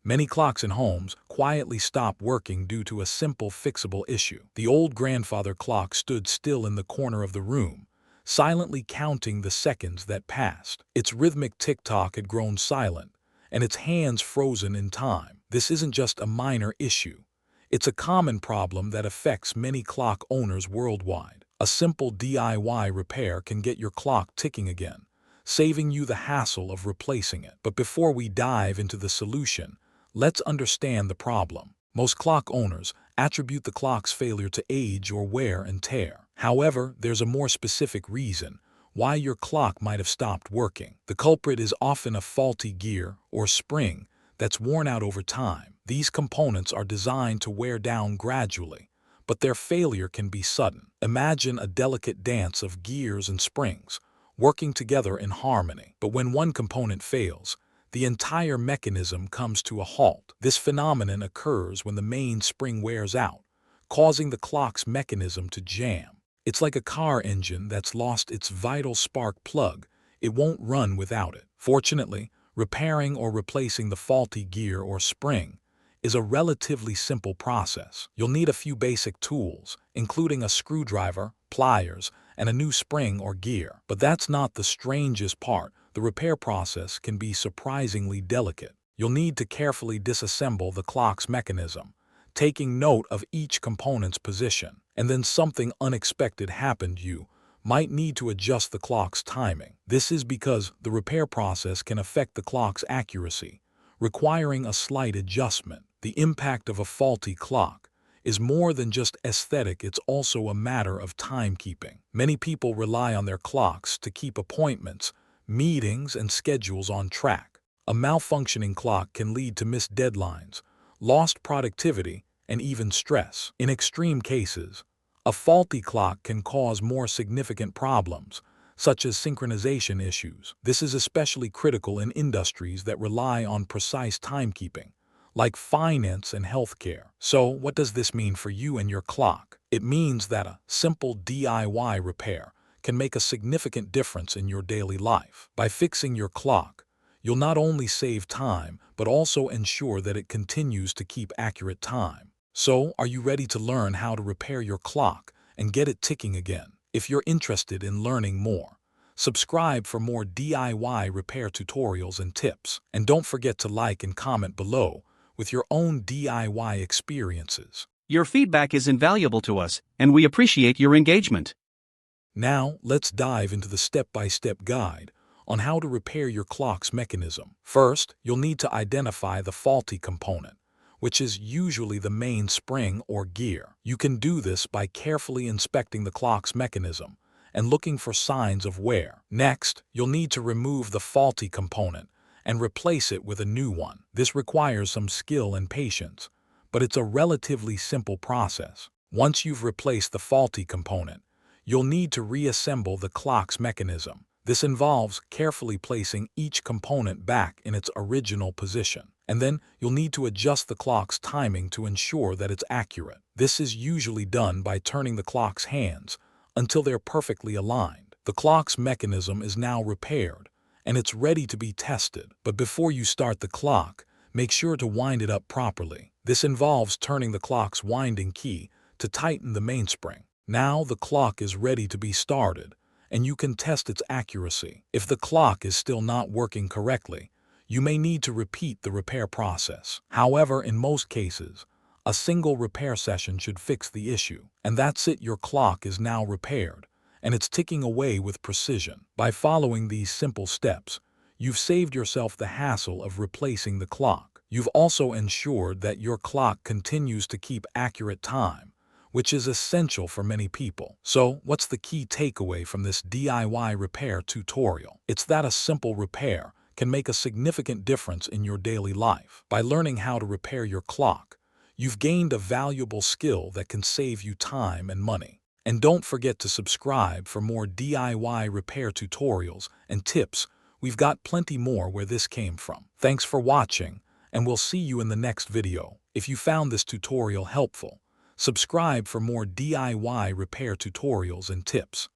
Many clocks in homes quietly stop working due to a simple fixable issue. The old grandfather clock stood still in the corner of the room, silently counting the seconds that passed. Its rhythmic tick-tock had grown silent, and its hands frozen in time. This isn't just a minor issue. It's a common problem that affects many clock owners worldwide. A simple DIY repair can get your clock ticking again, saving you the hassle of replacing it. But before we dive into the solution, let's understand the problem. Most clock owners attribute the clock's failure to age or wear and tear. However, there's a more specific reason why your clock might have stopped working. The culprit is often a faulty gear or spring that's worn out over time. These components are designed to wear down gradually, but their failure can be sudden. Imagine a delicate dance of gears and springs working together in harmony. But when one component fails, the entire mechanism comes to a halt. This phenomenon occurs when the main spring wears out, causing the clock's mechanism to jam. It's like a car engine that's lost its vital spark plug. It won't run without it. Fortunately, repairing or replacing the faulty gear or spring is a relatively simple process. You'll need a few basic tools, including a screwdriver, pliers, and a new spring or gear. But that's not the strangest part. The repair process can be surprisingly delicate. You'll need to carefully disassemble the clock's mechanism, taking note of each component's position. And then something unexpected happened. You might need to adjust the clock's timing. This is because the repair process can affect the clock's accuracy, requiring a slight adjustment. The impact of a faulty clock is more than just aesthetic, it's also a matter of timekeeping. Many people rely on their clocks to keep appointments, meetings, and schedules on track. A malfunctioning clock can lead to missed deadlines, lost productivity, and even stress. In extreme cases, a faulty clock can cause more significant problems, such as synchronization issues. This is especially critical in industries that rely on precise timekeeping, like finance and healthcare. So, what does this mean for you and your clock? It means that a simple DIY repair can make a significant difference in your daily life. By fixing your clock, you'll not only save time, but also ensure that it continues to keep accurate time. So, are you ready to learn how to repair your clock and get it ticking again? If you're interested in learning more, subscribe for more DIY repair tutorials and tips. And don't forget to like and comment below with your own DIY experiences. Your feedback is invaluable to us, and we appreciate your engagement. Now, let's dive into the step-by-step guide on how to repair your clock's mechanism. First, you'll need to identify the faulty component, which is usually the main spring or gear. You can do this by carefully inspecting the clock's mechanism and looking for signs of wear. Next, you'll need to remove the faulty component and replace it with a new one. This requires some skill and patience, but it's a relatively simple process. Once you've replaced the faulty component, you'll need to reassemble the clock's mechanism. This involves carefully placing each component back in its original position. And then you'll need to adjust the clock's timing to ensure that it's accurate. This is usually done by turning the clock's hands until they're perfectly aligned. The clock's mechanism is now repaired, and it's ready to be tested. But before you start the clock, make sure to wind it up properly. This involves turning the clock's winding key to tighten the mainspring. Now the clock is ready to be started, and you can test its accuracy. If the clock is still not working correctly, you may need to repeat the repair process. However, in most cases, a single repair session should fix the issue. And that's it, your clock is now repaired, and it's ticking away with precision. By following these simple steps, you've saved yourself the hassle of replacing the clock. You've also ensured that your clock continues to keep accurate time, which is essential for many people. So, what's the key takeaway from this DIY repair tutorial? It's that a simple repair can make a significant difference in your daily life. By learning how to repair your clock, you've gained a valuable skill that can save you time and money. And don't forget to subscribe for more DIY repair tutorials and tips. We've got plenty more where this came from. Thanks for watching, and we'll see you in the next video. If you found this tutorial helpful, subscribe for more DIY repair tutorials and tips.